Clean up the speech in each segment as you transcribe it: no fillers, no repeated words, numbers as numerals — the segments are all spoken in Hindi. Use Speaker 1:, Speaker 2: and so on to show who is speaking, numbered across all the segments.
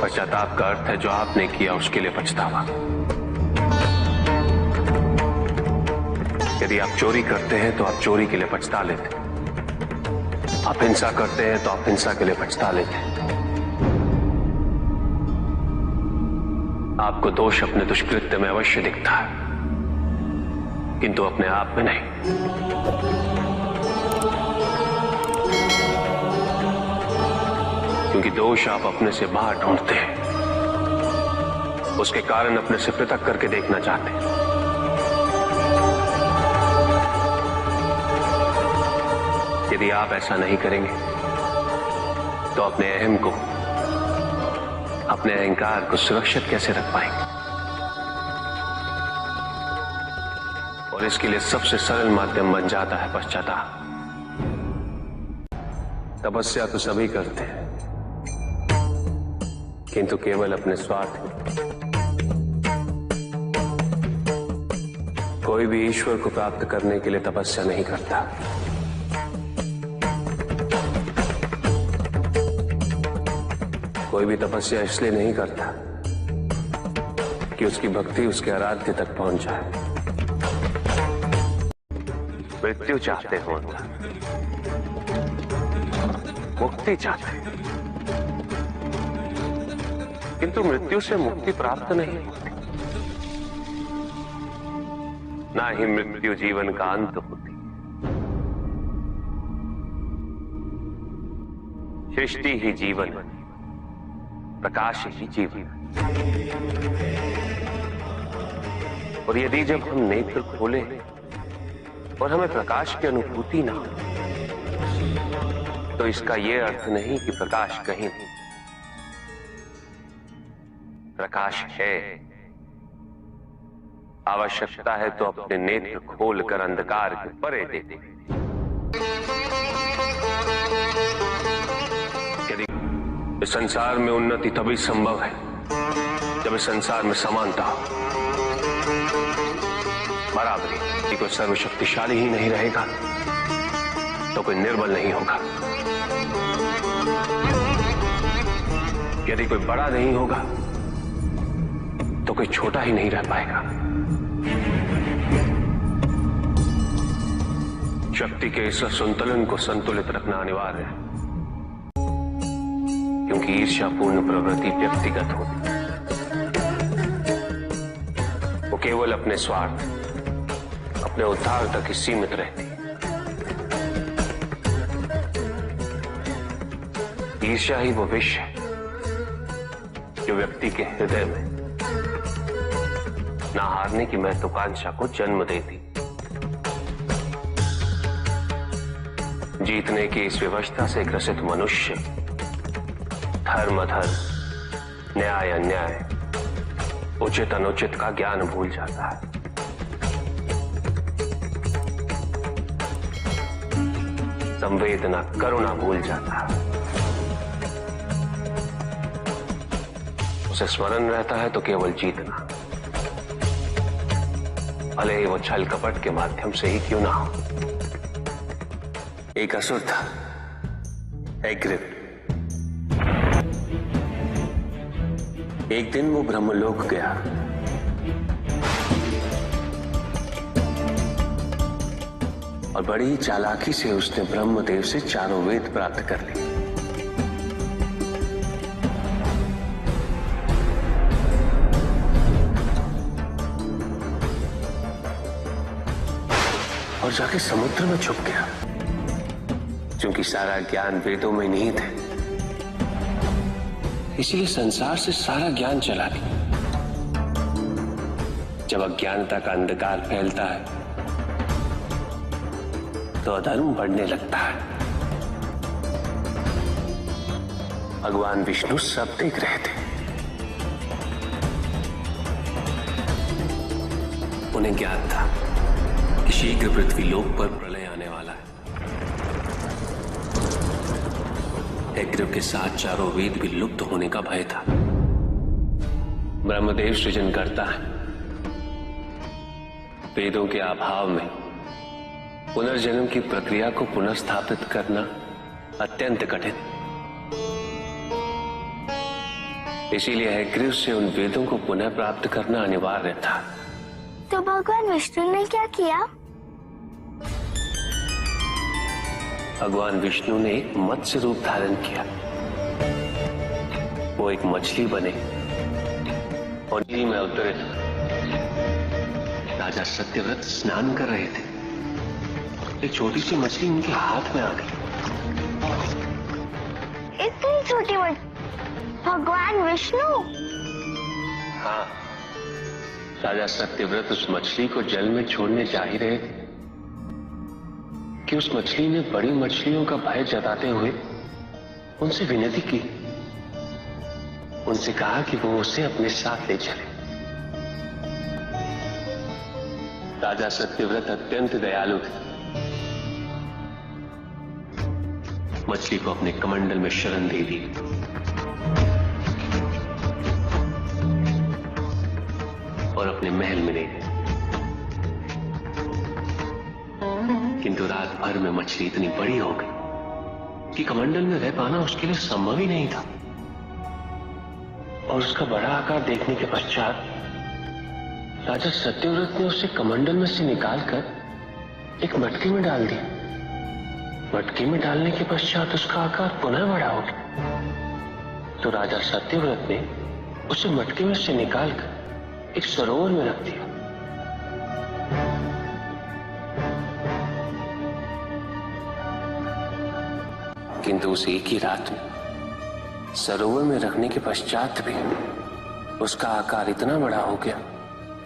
Speaker 1: पश्चाताप का अर्थ है जो आपने किया उसके लिए पछतावा। यदि आप चोरी करते हैं तो आप चोरी के लिए पछता लेते, आप हिंसा करते हैं तो आप हिंसा के लिए पछता लेते। आपको दोष अपने दुष्कृत्य में अवश्य दिखता है, किंतु अपने आप में नहीं। क्योंकि दोष आप अपने से बाहर ढूंढते हैं, उसके कारण अपने से पृथक करके देखना चाहते हैं। यदि आप ऐसा नहीं करेंगे तो अपने अहम को, अपने अहंकार को सुरक्षित कैसे रख पाएंगे? और इसके लिए सबसे सरल माध्यम बन जाता है पश्चाताप। तपस्या तो सभी करते हैं, किंतु केवल अपने स्वार्थ। कोई भी ईश्वर को प्राप्त करने के लिए तपस्या नहीं करता। कोई भी तपस्या इसलिए नहीं करता कि उसकी भक्ति उसके आराध्य तक पहुंच जाए। मृत्यु चाहते हो, मुक्ति चाहते हैं, किंतु मृत्यु से मुक्ति प्राप्त नहीं होती। ना ही मृत्यु जीवन का अंत होती। सृष्टि ही जीवन, प्रकाश ही जीवन। और यदि जब हम नेत्र खोले और हमें प्रकाश की अनुभूति ना हो, तो इसका यह अर्थ नहीं कि प्रकाश कहीं नहीं। प्रकाश है। आवश्यकता है तो अपने नेत्र खोलकर अंधकार के परे दे दे। यदि इस संसार में उन्नति तभी संभव है जब इस संसार में समानता हो, बराबरी। यदि कोई सर्वशक्तिशाली ही नहीं रहेगा तो कोई निर्बल नहीं होगा। यदि कोई बड़ा नहीं होगा तो कोई छोटा ही नहीं रह पाएगा। शक्ति के इस असंतुलन को संतुलित रखना अनिवार्य है, क्योंकि ईर्ष्यापूर्ण प्रवृत्ति व्यक्तिगत होती, वो केवल अपने स्वार्थ, अपने उद्धार तक ही सीमित रहती। ईर्ष्या ही वो विष है जो व्यक्ति के हृदय में ना हारने की महत्वाकांक्षा को जन्म देती। जीतने की इस व्यवस्था से ग्रसित मनुष्य धर्म अधर्म, न्याय अन्याय, उचित अनुचित का ज्ञान भूल जाता है। संवेदना, करुणा भूल जाता है। उसे स्मरण रहता है तो केवल जीतना, भले ही वो छल कपट के माध्यम से ही क्यों ना हो। एक असुर था, एग्रिप। एक दिन वो ब्रह्मलोक गया। और बड़ी चालाकी से उसने ब्रह्मदेव से चारों वेद प्राप्त कर लिए। और जाके समुद्र में छुप गया, क्योंकि सारा ज्ञान वेदों में निहित है। इसीलिए संसार से सारा ज्ञान चला गया। जब अज्ञानता का अंधकार फैलता है तो अधर्म बढ़ने लगता है। भगवान विष्णु सब देख रहे थे। उन्हें ज्ञान था कि शीघ्र पृथ्वी लोक पर प्रलय आने वाला है। एग्रिप के साथ चारों वेद भी लुप्त होने का भय था। ब्रह्मदेव सृजन करता है। वेदों के अभाव में पुनर्जन्म की प्रक्रिया को पुनर्स्थापित करना अत्यंत कठिन। इसीलिए हैग्रीव से उन वेदों को पुनः प्राप्त करना अनिवार्य था।
Speaker 2: तो भगवान विष्णु ने क्या किया?
Speaker 1: भगवान विष्णु ने एक मत्स्य रूप धारण किया। वो एक मछली बने और नदी में उतरे। राजा सत्यव्रत स्नान कर रहे थे। एक छोटी सी मछली उनके हाथ में आ गई।
Speaker 2: इतनी छोटी मछली? भगवान विष्णु?
Speaker 1: हाँ, राजा सत्यव्रत उस मछली को जल में छोड़ने जा ही रहे थे कि उस मछली ने बड़ी मछलियों का भय जताते हुए उनसे विनती की। उनसे कहा कि वो उसे अपने साथ ले चले। राजा सत्यव्रत अत्यंत दयालु थे। मछली को अपने कमंडल में शरण दे दी और अपने महल में ले गए। किंतु रात भर में मछली इतनी बड़ी हो गई कि कमंडल में रह पाना उसके लिए संभव ही नहीं था। और उसका बड़ा आकार देखने के पश्चात राजा सत्यव्रत ने उसे कमंडल में से निकालकर एक मटके में डाल दिया। मटके में डालने के पश्चात उसका आकार पुनः बड़ा हो गया। तो राजा सत्यव्रत ने उसे मटके में से निकालकर एक सरोवर में रख दिया। किंतु उस एक ही रात में सरोवर में रखने के पश्चात भी उसका आकार इतना बड़ा हो गया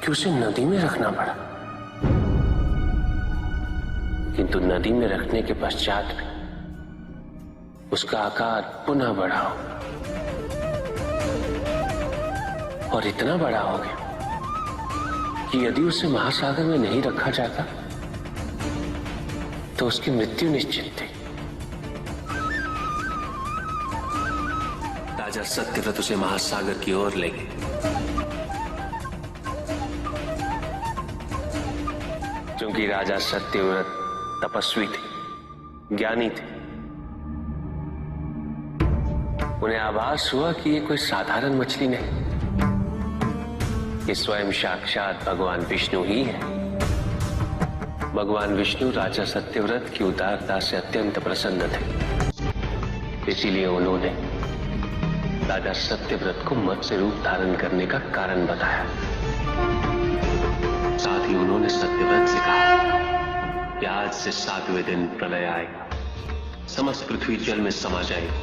Speaker 1: कि उसे नदी में रखना पड़ा। किंतु नदी में रखने के पश्चात भी उसका आकार पुनः बड़ा हो और इतना बड़ा हो गया कि यदि उसे महासागर में नहीं रखा जाता तो उसकी मृत्यु निश्चित थी। राजा सत्यव्रत उसे महासागर की ओर ले गए। क्योंकि राजा सत्यव्रत तपस्वी थे, ज्ञानी थे, उन्हें आभास हुआ कि ये कोई साधारण मछली नहीं, ये स्वयं साक्षात भगवान विष्णु ही है। भगवान विष्णु राजा सत्यव्रत की उदारता से अत्यंत प्रसन्न थे। इसीलिए उन्होंने राजा सत्यव्रत को मत्स्य रूप धारण करने का कारण बताया। साथ ही उन्होंने सत्यव्रत से कहा कि आज से 7वें दिन प्रलय आएगा, समस्त पृथ्वी जल में समा जाएगी।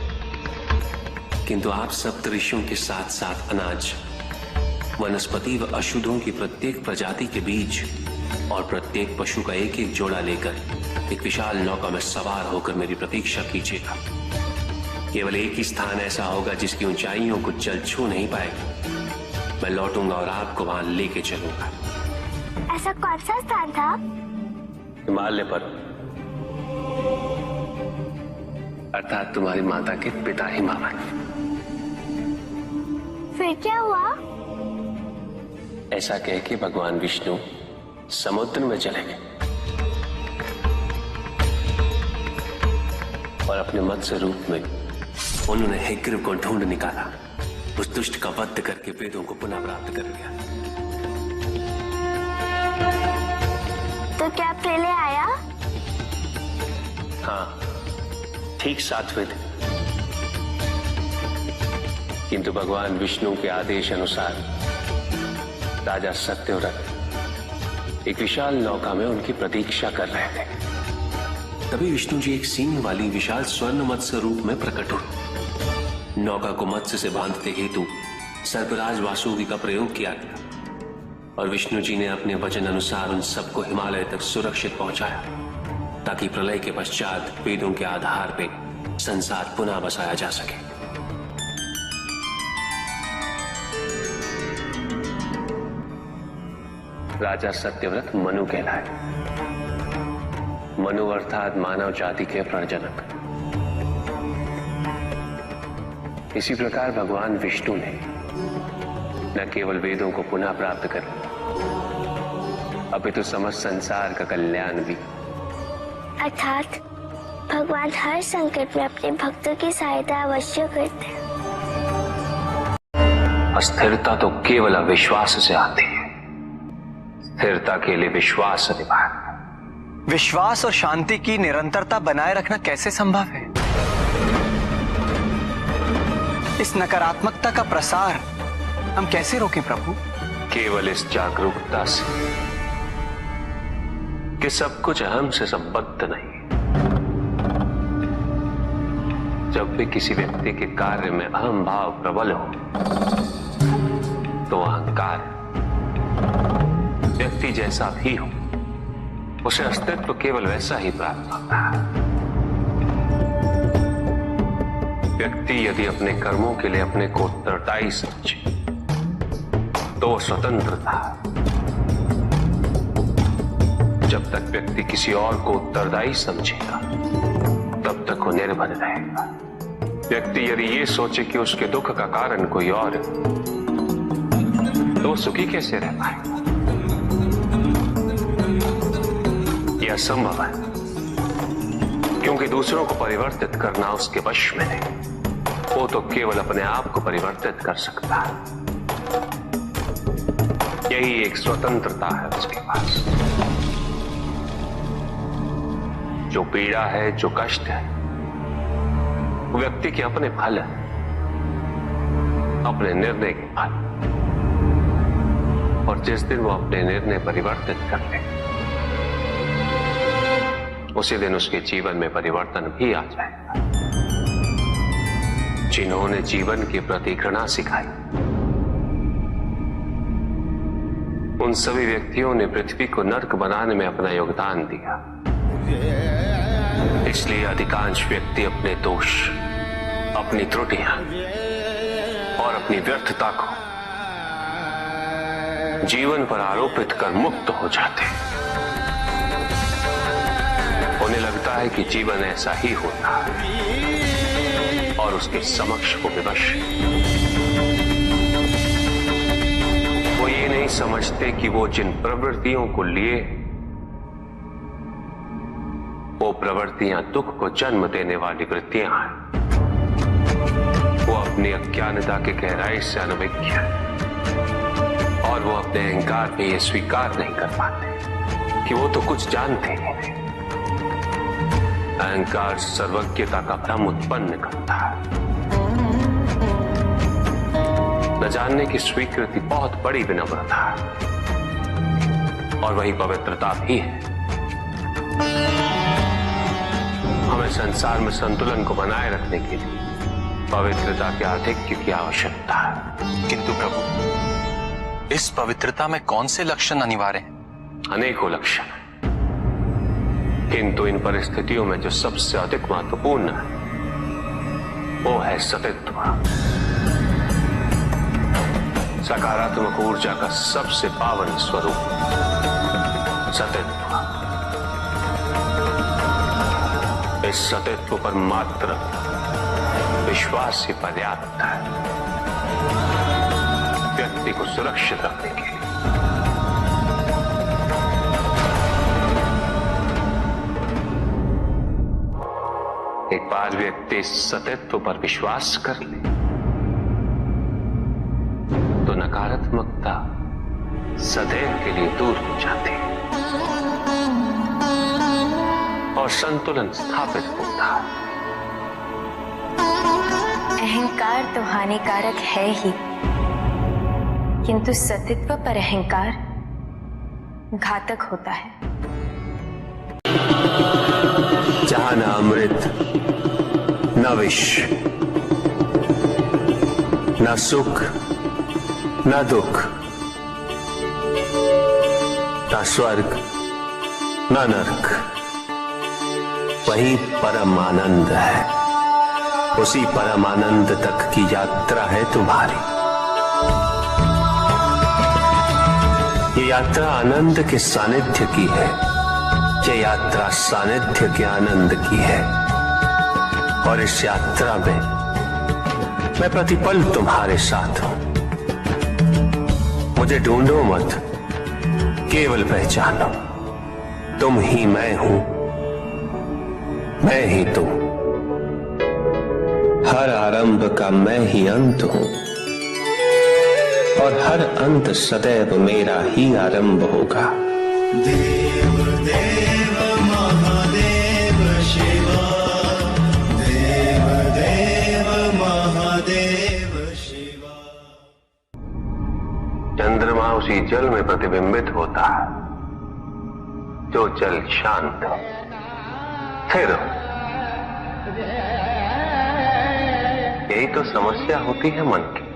Speaker 1: किंतु आप सप्त ऋषियों के साथ साथ अनाज, वनस्पति व अशुद्धों की प्रत्येक प्रजाति के बीज और प्रत्येक पशु का एक एक जोड़ा लेकर एक विशाल नौका में सवार होकर मेरी प्रतीक्षा कीजिएगा। केवल एक ही स्थान ऐसा होगा जिसकी ऊंचाइयों को जल छू नहीं पाएगा। मैं लौटूंगा और आपको वहां लेके चलूंगा।
Speaker 2: ऐसा कौन सा स्थान था?
Speaker 1: हिमालय पर, अर्थात तुम्हारी माता के पिता हिमावत।
Speaker 2: फिर क्या हुआ?
Speaker 1: ऐसा कह के भगवान विष्णु समुद्र में चले गए और अपने मत्स्य रूप में उन्होंने हैग्रीव को ढूंढ निकाला। उस दुष्ट का वध करके वेदों को पुनः प्राप्त कर लिया।
Speaker 2: तो क्या प्रलय आया?
Speaker 1: हाँ, ठीक 7वें दिन। किंतु भगवान विष्णु के आदेश अनुसार राजा सत्यव्रत एक विशाल नौका में उनकी प्रतीक्षा कर रहे थे। तभी विष्णु जी एक सींग वाली विशाल स्वर्ण मत्स्य रूप में प्रकट हुए। नौका को मत्स्य से बांधते हेतु सर्पराज वासुकी का प्रयोग किया गया और विष्णु जी ने अपने वचन अनुसार उन सबको हिमालय तक सुरक्षित पहुंचाया, ताकि प्रलय के पश्चात वेदों के आधार पर संसार पुनः बसाया जा सके। राजा सत्यव्रत मनु कहलाए। मनु अर्थात मानव जाति के प्रजनक। इसी प्रकार भगवान विष्णु ने न केवल वेदों को पुनः प्राप्त कर, अपितु समस्त संसार का कल्याण भी।
Speaker 2: अर्थात भगवान हर संकट में अपने भक्तों की सहायता अवश्य करते हैं।
Speaker 1: अस्थिरता तो केवल अविश्वास से आती है। स्थिरता के लिए विश्वास अनिवार्य।
Speaker 3: विश्वास और शांति की निरंतरता बनाए रखना कैसे संभव है? इस नकारात्मकता का प्रसार हम कैसे रोकें प्रभु?
Speaker 1: केवल इस जागरूकता से कि सब कुछ अहम से संबद्ध नहीं। जब भी किसी व्यक्ति के कार्य में अहम भाव प्रबल हो तो अहंकार, व्यक्ति जैसा भी हो उसे अस्तित्व केवल वैसा ही प्राप्त होता है। व्यक्ति यदि अपने कर्मों के लिए अपने को उत्तरदायी समझे तो स्वतंत्र था। जब तक व्यक्ति किसी और को उत्तरदायी समझेगा तब तक वो निर्भर रहेगा। व्यक्ति यदि ये सोचे कि उसके दुख का कारण कोई और है तो वो सुखी कैसे रह पाएगा? यह असंभव है, क्योंकि दूसरों को परिवर्तित करना उसके वश में नहीं। वो तो केवल अपने आप को परिवर्तित कर सकता है। यही एक स्वतंत्रता है उसके पास। जो पीड़ा है, जो कष्ट है, वो व्यक्ति के अपने फल है, अपने निर्णय के फल। और जिस दिन वो अपने निर्णय परिवर्तित कर ले उसी दिन उसके जीवन में परिवर्तन भी आ जाएगा। जिन्होंने जीवन के प्रति घृणा सिखाई उन सभी व्यक्तियों ने पृथ्वी को नर्क बनाने में अपना योगदान दिया। इसलिए अधिकांश व्यक्ति अपने दोष, अपनी त्रुटियां और अपनी व्यर्थता को जीवन पर आरोपित कर मुक्त हो जाते हैं। उन्हें लगता है कि जीवन ऐसा ही होता है और उसके समक्ष वो विवश। वो ये नहीं समझते कि वो जिन प्रवृत्तियों को लिए वो प्रवृत्तियां दुख को जन्म देने वाली वृत्तियां हैं। वो अपनी अज्ञानता के गहराई से अनभिज्ञ है और वो अपने अहंकार में ये स्वीकार नहीं कर पाते कि वो तो कुछ जानते ही नहीं। अहंकार सर्वज्ञता का भ्रम उत्पन्न करता है। न जानने की स्वीकृति बहुत बड़ी विनम्रता है और वही पवित्रता भी है। हमें संसार में संतुलन को बनाए रखने के लिए पवित्रता के आधिक्य की आवश्यकता है।
Speaker 3: किंतु प्रभु, इस पवित्रता में कौन से लक्षण अनिवार्य हैं?
Speaker 1: अनेकों लक्षण हैं, किंतु इन परिस्थितियों में जो सबसे अधिक महत्वपूर्ण है वो है सतित्व। सकारात्मक ऊर्जा का सबसे पावन स्वरूप सतित्व। इस सतित्व पर मात्र विश्वास ही पर्याप्त है व्यक्ति को सुरक्षित रखने के लिए। एक बार व्यक्ति इस सतित्व पर विश्वास कर ले तो नकारात्मकता सदैव के लिए दूर हो जाती है और संतुलन स्थापित होता है।
Speaker 4: अहंकार तो हानिकारक है ही, किंतु सतित्व पर अहंकार घातक होता है।
Speaker 1: जहां न अमृत, न विष, न सुख, न दुख, न स्वर्ग, न नरक, वही परम आनंद है। उसी परम आनंद तक की यात्रा है तुम्हारी। ये यात्रा आनंद के सानिध्य की है। ये यात्रा सानिध्य के आनंद की है और इस यात्रा में मैं प्रतिपल तुम्हारे साथ हूं। मुझे ढूंढो मत, केवल पहचानो तुम ही मैं हूं, मैं ही तुम। हर आरंभ का मैं ही अंत हूं। और हर अंत सदैव मेरा ही आरंभ होगा।
Speaker 5: देव देव महादेव शिवा, देव देव महादेव शिवा।
Speaker 1: चंद्रमा उसी जल में प्रतिबिंबित होता है जो जल शांत स्थिर। यही तो समस्या होती है मन की।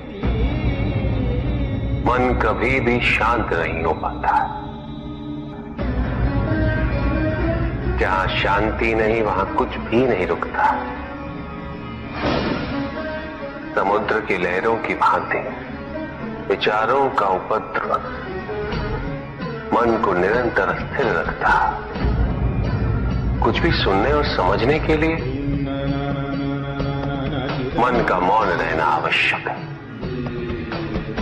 Speaker 1: मन कभी भी शांत नहीं हो पाता। जहां शांति नहीं वहां कुछ भी नहीं रुकता। समुद्र की लहरों की भांति विचारों का उपद्रव मन को निरंतर स्थिर रखता। कुछ भी सुनने और समझने के लिए मन का मौन रहना आवश्यक है,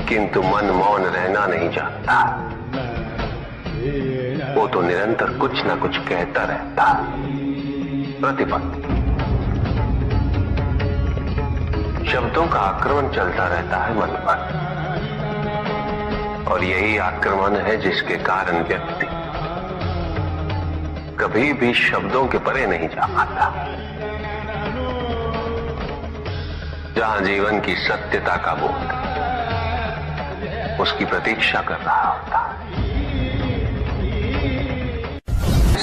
Speaker 1: किंतु मन मौन रहना नहीं जानता। वो तो निरंतर कुछ ना कुछ कहता रहता। प्रतिपल शब्दों का आक्रमण चलता रहता है मन पर, और यही आक्रमण है जिसके कारण व्यक्ति कभी भी शब्दों के परे नहीं जा पाता। जहां जीवन की सत्यता का बोध उसकी प्रतीक्षा कर रहा होता।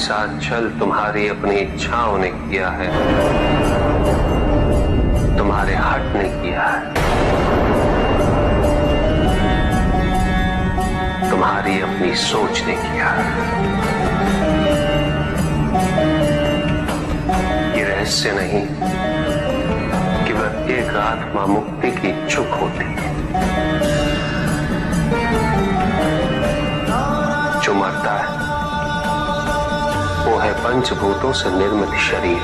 Speaker 1: साथ छल तुम्हारी अपनी इच्छाओं ने किया है, तुम्हारे हट ने किया है, तुम्हारी अपनी सोच ने किया है। ये रहस्य नहीं कि प्रत्येक आत्मा मुक्ति की इच्छुक होती है। जो मरता है वो है पंचभूतों से निर्मित शरीर।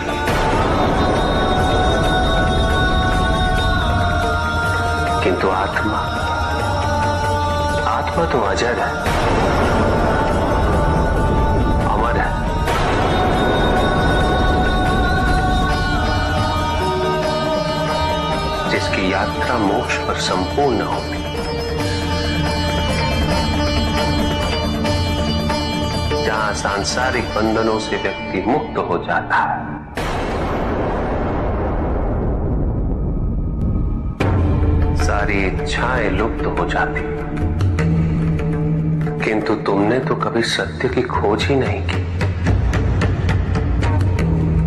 Speaker 1: किंतु आत्मा तो अजर है, अमर है। जिसकी यात्रा मोक्ष पर संपूर्ण होती। जहां सांसारिक बंधनों से व्यक्ति मुक्त हो जाता है, सारी इच्छाएं लुप्त हो जाती। किंतु तुमने तो कभी सत्य की खोज ही नहीं की।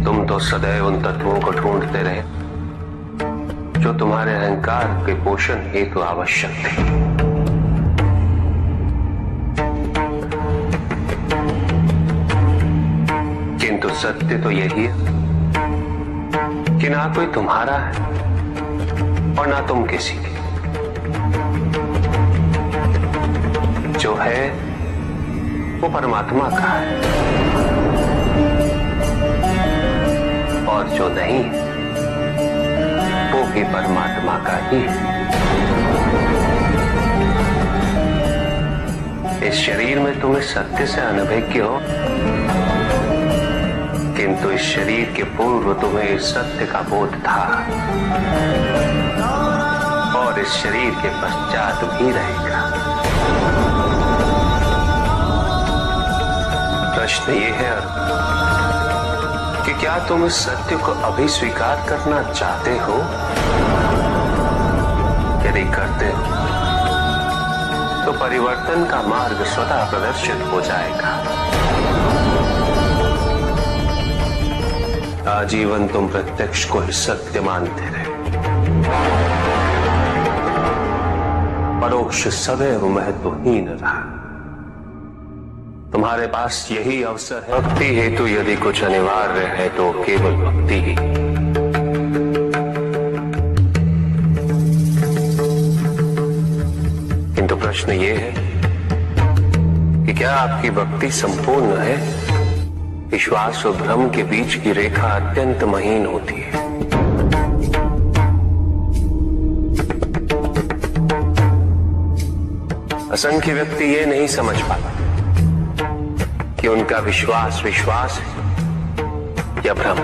Speaker 1: तुम तो सदैव उन तत्वों को ढूंढते रहे जो तुम्हारे अहंकार के पोषण हेतु आवश्यक थे। किंतु सत्य तो यही है कि ना कोई तुम्हारा है और ना तुम किसी के। जो है वो परमात्मा का है, और जो नहीं वो भी परमात्मा का ही है। इस शरीर में तुम इस सत्य से अनभिज्ञ हो, किंतु इस शरीर के पूर्व तुम्हें इस सत्य का बोध था, और इस शरीर के पश्चात भी रहेगा। प्रश्न ये है कि क्या तुम इस सत्य को अभी स्वीकार करना चाहते हो? यदि करते हो तो परिवर्तन का मार्ग स्वतः प्रदर्शित हो जाएगा। आजीवन तुम प्रत्यक्ष को ही सत्य मानते रहे, परोक्ष सदैव महत्वहीन रहा। तुम्हारे पास यही अवसर है। भक्ति हेतु यदि कुछ अनिवार्य है तो केवल भक्ति ही। किंतु प्रश्न ये है कि क्या आपकी भक्ति संपूर्ण है? विश्वास और भ्रम के बीच की रेखा अत्यंत महीन होती है। असंख्य व्यक्ति ये नहीं समझ पाता कि उनका विश्वास विश्वास है या भ्रम।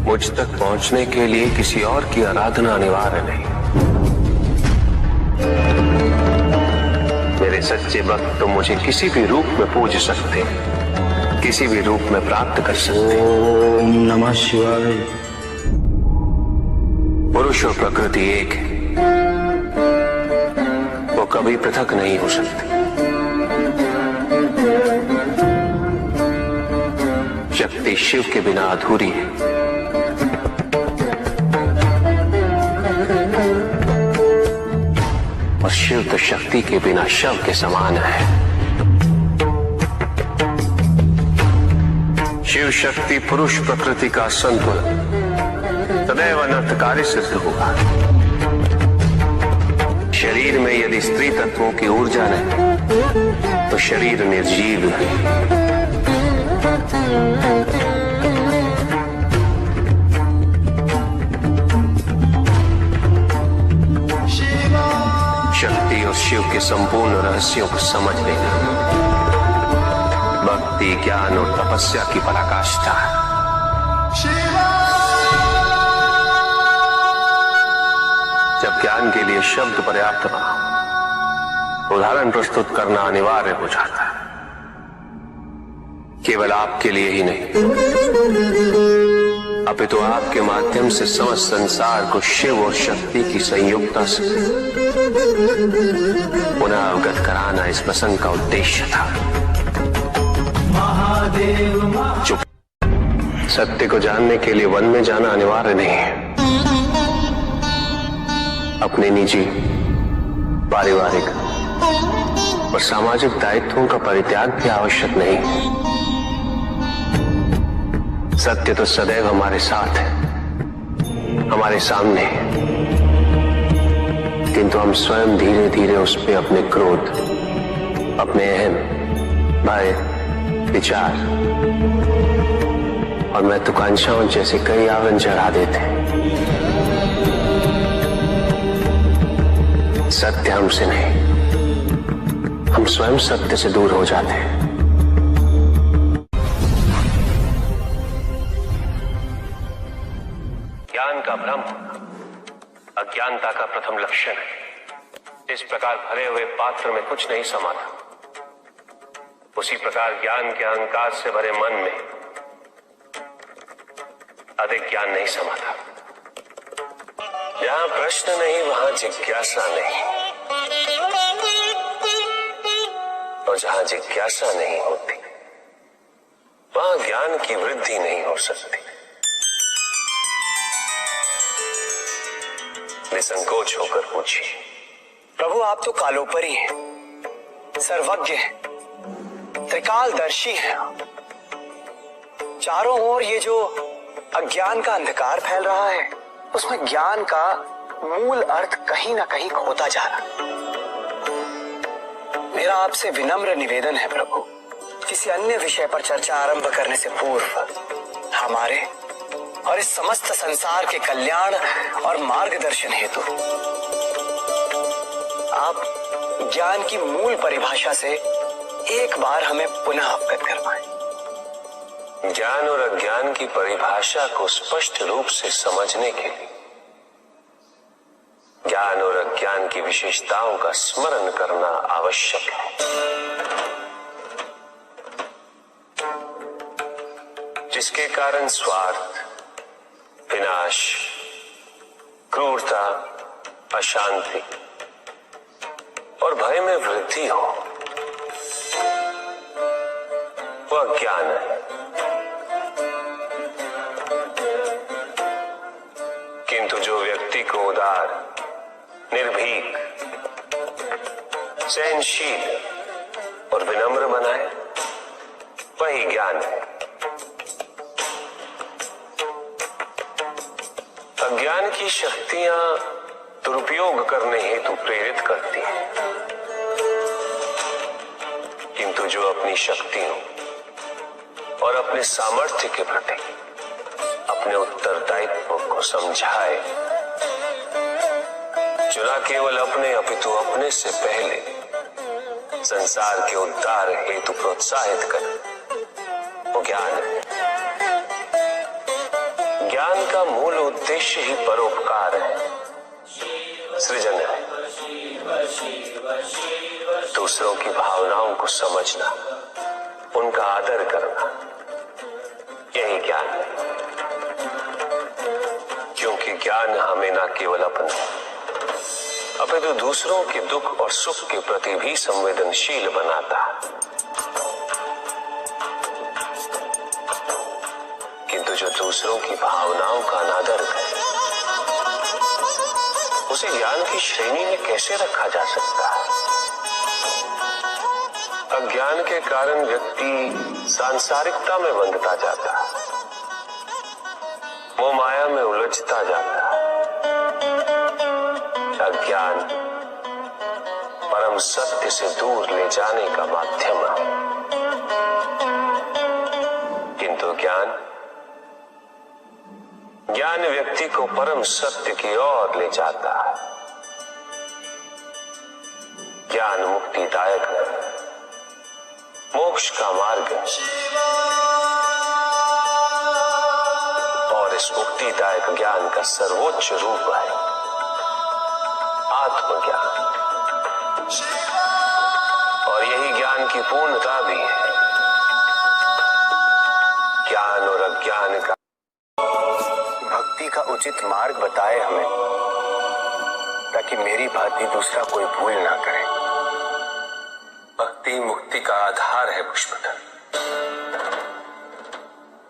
Speaker 1: मुझ तक पहुंचने के लिए किसी और की आराधना अनिवार्य नहीं। मेरे सच्चे भक्त तो मुझे किसी भी रूप में पूज सकते, किसी भी रूप में प्राप्त कर सकते।
Speaker 5: ओम नमः शिवाय।
Speaker 1: पुरुष और प्रकृति एक है, वो कभी पृथक नहीं हो सकती। शक्ति शिव के बिना अधूरी है, और शिव तो शक्ति के बिना शव के समान है। शिव शक्ति पुरुष प्रकृति का संतुलन सदैव अनर्थकारी सिद्ध हुआ। शरीर में यदि स्त्री तत्वों की ऊर्जा नहीं तो शरीर निर्जीव है। शक्ति और शिव के संपूर्ण रहस्यों को समझ लेना भक्ति, ज्ञान और तपस्या की पराकाष्ठा है। जब ज्ञान के लिए शब्द पर्याप्त बना, उदाहरण प्रस्तुत करना अनिवार्य हो जाता है, केवल आपके लिए ही नहीं अपितु आपके माध्यम से समस्त संसार को शिव और शक्ति की संयुक्ता से पुनः अवगत कराना इस प्रसंग का उद्देश्य था। चुप। सत्य को जानने के लिए वन में जाना अनिवार्य नहीं है। अपने निजी, पारिवारिक और सामाजिक दायित्वों का परित्याग भी आवश्यक नहीं है। सत्य तो सदैव हमारे साथ है, हमारे सामने है, किंतु हम स्वयं धीरे धीरे उस पे अपने क्रोध, अपने अहम, भय, विचार और महत्वाकांक्षाओं जैसे कई आवरण चढ़ा देते हैं। सत्य हमसे नहीं, हम स्वयं सत्य से दूर हो जाते हैं। ज्ञान का भ्रम अज्ञानता का प्रथम लक्षण है। इस प्रकार भरे हुए पात्र में कुछ नहीं समा था, उसी प्रकार ज्ञान के अहंकार से भरे मन में अधिक ज्ञान नहीं समा था। जहां प्रश्न नहीं वहां जिज्ञासा नहीं, और जहां जिज्ञासा नहीं होती वहां ज्ञान की वृद्धि नहीं हो सकती। निसंकोच होकर पूछिए।
Speaker 6: प्रभु, आप तो कालोपरी हैं, सर्वज्ञ हैं, त्रिकालदर्शी हैं। चारों ओर ये जो अज्ञान का अंधकार फैल रहा है, उसमें ज्ञान का मूल अर्थ कहीं ना कहीं खोता जा रहा है। मेरा आपसे विनम्र निवेदन है प्रभु, किसी अन्य विषय पर चर्चा आरंभ करने से पूर्व हमारे और इस समस्त संसार के कल्याण और मार्गदर्शन हेतु आप ज्ञान की मूल परिभाषा से एक बार हमें पुनः अवगत करवाएं।
Speaker 1: ज्ञान और अज्ञान की परिभाषा को स्पष्ट रूप से समझने के लिए ज्ञान और अज्ञान की विशेषताओं का स्मरण करना आवश्यक है, जिसके कारण स्वार्थ, विनाश, क्रूरता, अशांति और भय में वृद्धि हो, वह ज्ञान है। किंतु जो व्यक्ति को उदार, निर्भीक, सहनशील और विनम्र बनाए, वही ज्ञान है। अज्ञान की शक्तियां दुरुपयोग करने हेतु प्रेरित करती हैं, किंतु जो अपनी शक्तियों और अपने सामर्थ्य के प्रति अपने उत्तरदायित्व को समझाए, जो न केवल अपने अपितु अपने से पहले संसार के उद्धार हेतु प्रोत्साहित करे, वो ज्ञान है। ज्ञान का मूल उद्देश्य ही परोपकार है, सृजन है। दूसरों की भावनाओं को समझना, उनका आदर करना, यही ज्ञान है। क्योंकि ज्ञान हमें न केवल अपने अपितु दूसरों के दुख और सुख के प्रति भी संवेदनशील बनाता है। किंतु जो दूसरों की भावनाओं का अनादर करे, उसे ज्ञान की श्रेणी में कैसे रखा जा सकता है? अज्ञान के कारण व्यक्ति सांसारिकता में बंधता जाता है, मोह माया में उलझता जाता है। अज्ञान परम सत्य से दूर ले जाने का माध्यम है, किंतु ज्ञान व्यक्ति को परम सत्य की ओर ले जाता है। ज्ञान मुक्तिदायक है, मोक्ष का मार्ग है, और इस मुक्तिदायक ज्ञान का सर्वोच्च रूप है आत्मज्ञान। और यही ज्ञान की पूर्णता भी है। ज्ञान और अज्ञान का भक्ति का उचित मार्ग बताए हमें, ताकि मेरी भांति दूसरा कोई भूल ना करे। भक्ति मुक्ति का आधार है पुष्पदल,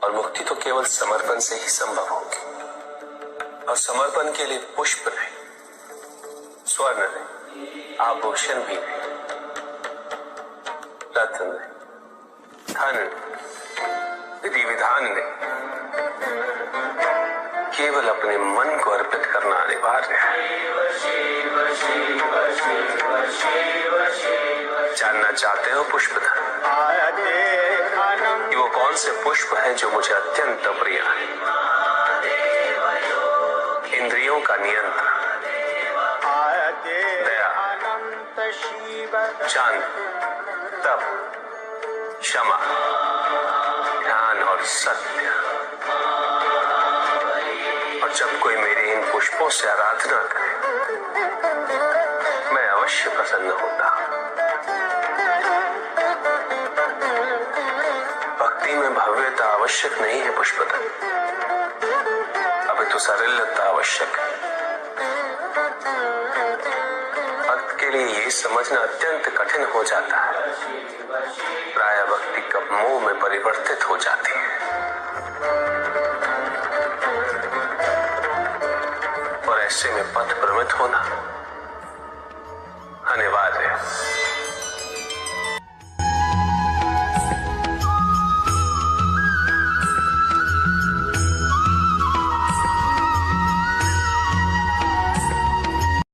Speaker 1: और मुक्ति तो केवल समर्पण से ही संभव होगी। और समर्पण के लिए पुष्प नहीं, स्वर्ण नहीं, आभूषण भी नहीं, रत्न नहीं, धन नहीं, विधि विधान नहीं, केवल अपने मन को अर्पित करना अनिवार्य है। जानना चाहते हो पुष्पधन कि वो कौन से पुष्प हैं जो मुझे अत्यंत प्रिय है? इंद्रियों का नियंत्रण, दया, शांति, तप, क्षमा, ध्यान और सत्य। और जब कोई मेरे इन पुष्पों से आराधना करे, मैं अवश्य प्रसन्न होता। भक्ति में भव्यता आवश्यक नहीं है पुष्पदल, अपितु सरलता आवश्यक है। भक्त के लिए ये समझना अत्यंत कठिन हो जाता है, प्राय भक्ति कब मोह में परिवर्तित हो जाती है। और ऐसे में पथ भ्रमित होना